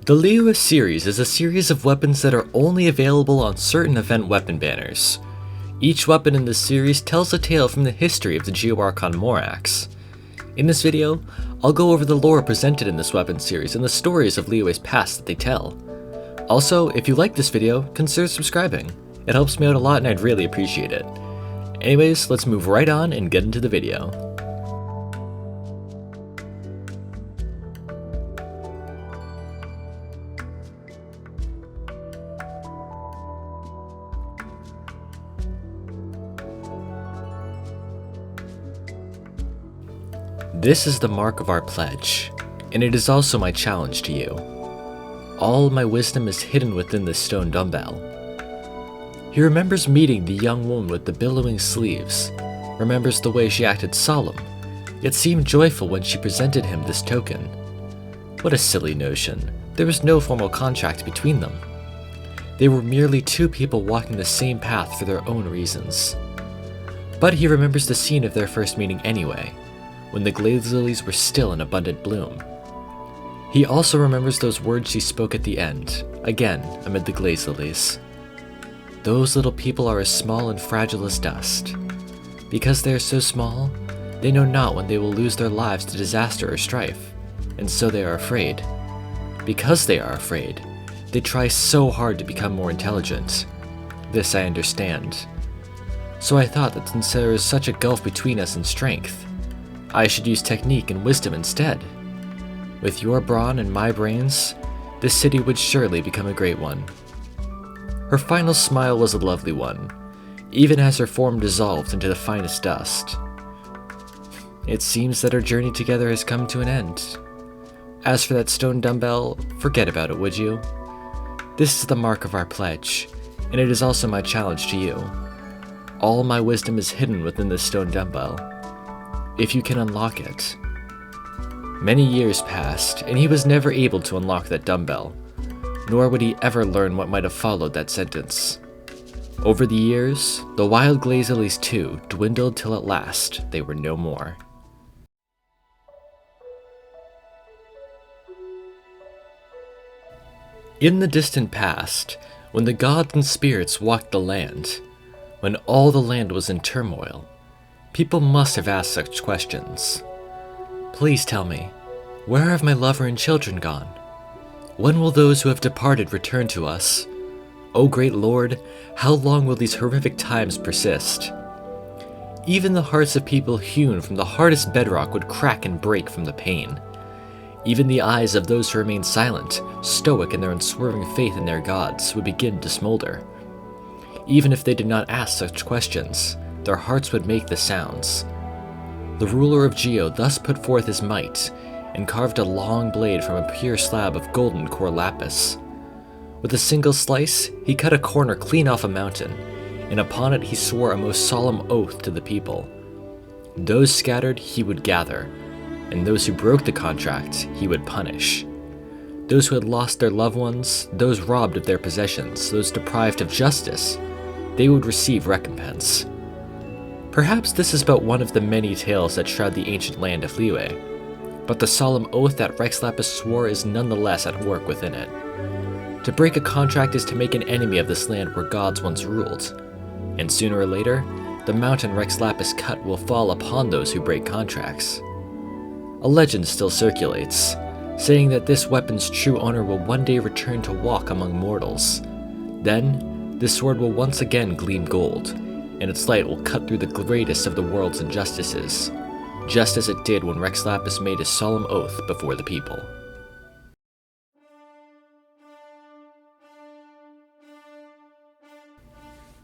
The Liyue Series is a series of weapons that are only available on certain event weapon banners. Each weapon in this series tells a tale from the history of the Geo Archon Morax. In this video, I'll go over the lore presented in this weapon series and the stories of Liyue's past that they tell. Also, if you like this video, consider subscribing. It helps me out a lot and I'd really appreciate it. Anyways, let's move right on and get into the video. This is the mark of our pledge, and it is also my challenge to you. All my wisdom is hidden within this stone dumbbell. He remembers meeting the young woman with the billowing sleeves, remembers the way she acted solemn, yet seemed joyful when she presented him this token. What a silly notion. There was no formal contract between them. They were merely two people walking the same path for their own reasons. But he remembers the scene of their first meeting anyway, when the glaze lilies were still in abundant bloom. He also remembers those words she spoke at the end, again amid the glaze lilies. Those little people are as small and fragile as dust. Because they are so small, they know not when they will lose their lives to disaster or strife, and so they are afraid. Because they are afraid, they try so hard to become more intelligent. This I understand. So I thought that since there is such a gulf between us in strength, I should use technique and wisdom instead. With your brawn and my brains, this city would surely become a great one. Her final smile was a lovely one, even as her form dissolved into the finest dust. It seems that our journey together has come to an end. As for that stone dumbbell, forget about it, would you? This is the mark of our pledge, and it is also my challenge to you. All my wisdom is hidden within this stone dumbbell. If you can unlock it. Many years passed, and he was never able to unlock that dumbbell, nor would he ever learn what might have followed that sentence. Over the years, the wild glaze lilies too dwindled till at last they were no more. In the distant past, when the gods and spirits walked the land, when all the land was in turmoil, people must have asked such questions. Please tell me, where have my lover and children gone? When will those who have departed return to us? O great Lord, how long will these horrific times persist? Even the hearts of people hewn from the hardest bedrock would crack and break from the pain. Even the eyes of those who remain silent, stoic in their unswerving faith in their gods, would begin to smolder. Even if they did not ask such questions, their hearts would make the sounds. The ruler of Geo thus put forth his might, and carved a long blade from a pure slab of golden core lapis. With a single slice, he cut a corner clean off a mountain, and upon it he swore a most solemn oath to the people. Those scattered he would gather, and those who broke the contract he would punish. Those who had lost their loved ones, those robbed of their possessions, those deprived of justice, they would receive recompense. Perhaps this is but one of the many tales that shroud the ancient land of Liyue, but the solemn oath that Rex Lapis swore is nonetheless at work within it. To break a contract is to make an enemy of this land where gods once ruled, and sooner or later, the mountain Rex Lapis cut will fall upon those who break contracts. A legend still circulates, saying that this weapon's true owner will one day return to walk among mortals. Then, this sword will once again gleam gold, and its light will cut through the greatest of the world's injustices, just as it did when Rex Lapis made his solemn oath before the people.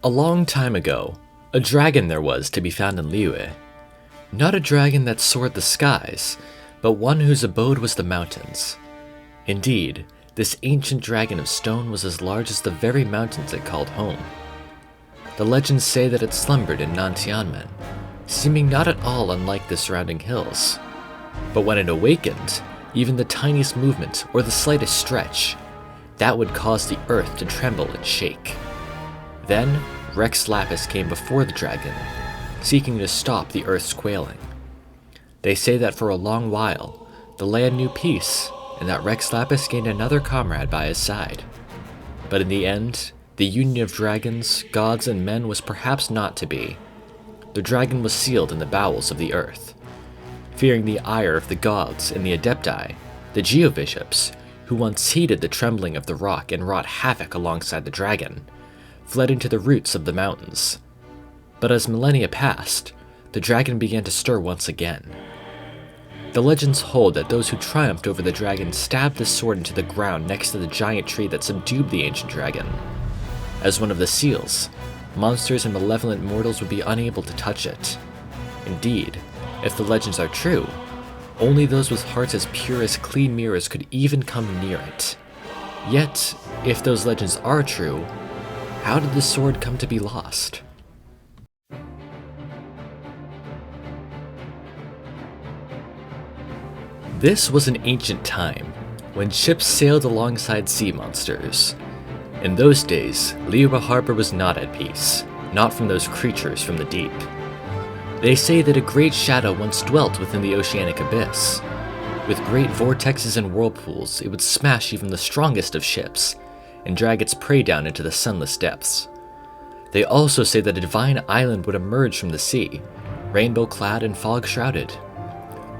A long time ago, a dragon there was to be found in Liyue. Not a dragon that soared the skies, but one whose abode was the mountains. Indeed, this ancient dragon of stone was as large as the very mountains it called home. The legends say that it slumbered in Nantianmen, seeming not at all unlike the surrounding hills. But when it awakened, even the tiniest movement or the slightest stretch, that would cause the earth to tremble and shake. Then, Rex Lapis came before the dragon, seeking to stop the earth's quailing. They say that for a long while, the land knew peace, and that Rex Lapis gained another comrade by his side. But in the end, the union of dragons, gods, and men was perhaps not to be. The dragon was sealed in the bowels of the earth. Fearing the ire of the gods and the Adepti, the Geo-bishops, who once heeded the trembling of the rock and wrought havoc alongside the dragon, fled into the roots of the mountains. But as millennia passed, the dragon began to stir once again. The legends hold that those who triumphed over the dragon stabbed the sword into the ground next to the giant tree that subdued the ancient dragon. As one of the seals, monsters and malevolent mortals would be unable to touch it. Indeed, if the legends are true, only those with hearts as pure as clean mirrors could even come near it. Yet, if those legends are true, how did the sword come to be lost? This was an ancient time, when ships sailed alongside sea monsters. In those days, Liyue Harbor was not at peace, not from those creatures from the deep. They say that a great shadow once dwelt within the oceanic abyss. With great vortexes and whirlpools, it would smash even the strongest of ships, and drag its prey down into the sunless depths. They also say that a divine island would emerge from the sea, rainbow-clad and fog-shrouded.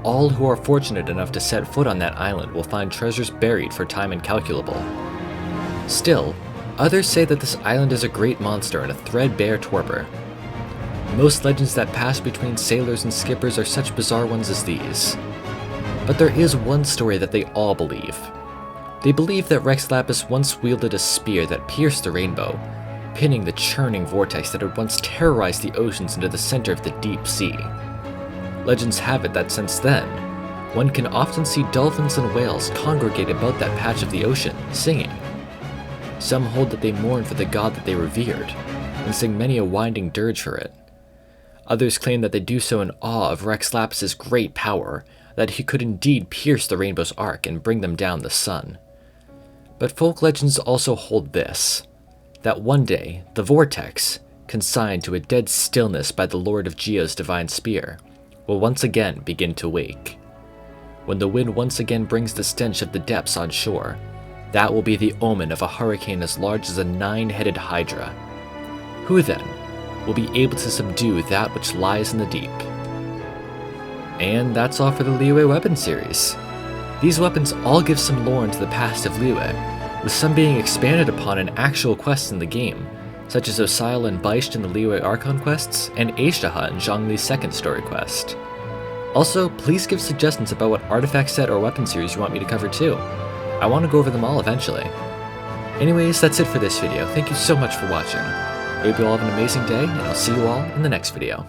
All who are fortunate enough to set foot on that island will find treasures buried for time incalculable. Still, others say that this island is a great monster and a threadbare torpor. Most legends that pass between sailors and skippers are such bizarre ones as these. But there is one story that they all believe. They believe that Rex Lapis once wielded a spear that pierced the rainbow, pinning the churning vortex that had once terrorized the oceans into the center of the deep sea. Legends have it that since then, one can often see dolphins and whales congregate about that patch of the ocean, singing. Some hold that they mourn for the god that they revered, and sing many a winding dirge for it. Others claim that they do so in awe of Rex Lapis's great power, that he could indeed pierce the rainbow's arc and bring them down the sun. But folk legends also hold this, that one day, the vortex, consigned to a dead stillness by the Lord of Geo's divine spear, will once again begin to wake. When the wind once again brings the stench of the depths on shore, that will be the omen of a hurricane as large as a 9-headed hydra. Who then will be able to subdue that which lies in the deep? And that's all for the Liyue Weapon Series. These weapons all give some lore into the past of Liyue, with some being expanded upon in actual quests in the game, such as Osail and Beisht in the Liyue Archon quests, and Aishtaha in Zhongli's second story quest. Also, please give suggestions about what artifact set or weapon series you want me to cover too. I want to go over them all eventually. Anyways, that's it for this video. Thank you so much for watching. I hope you all have an amazing day, and I'll see you all in the next video.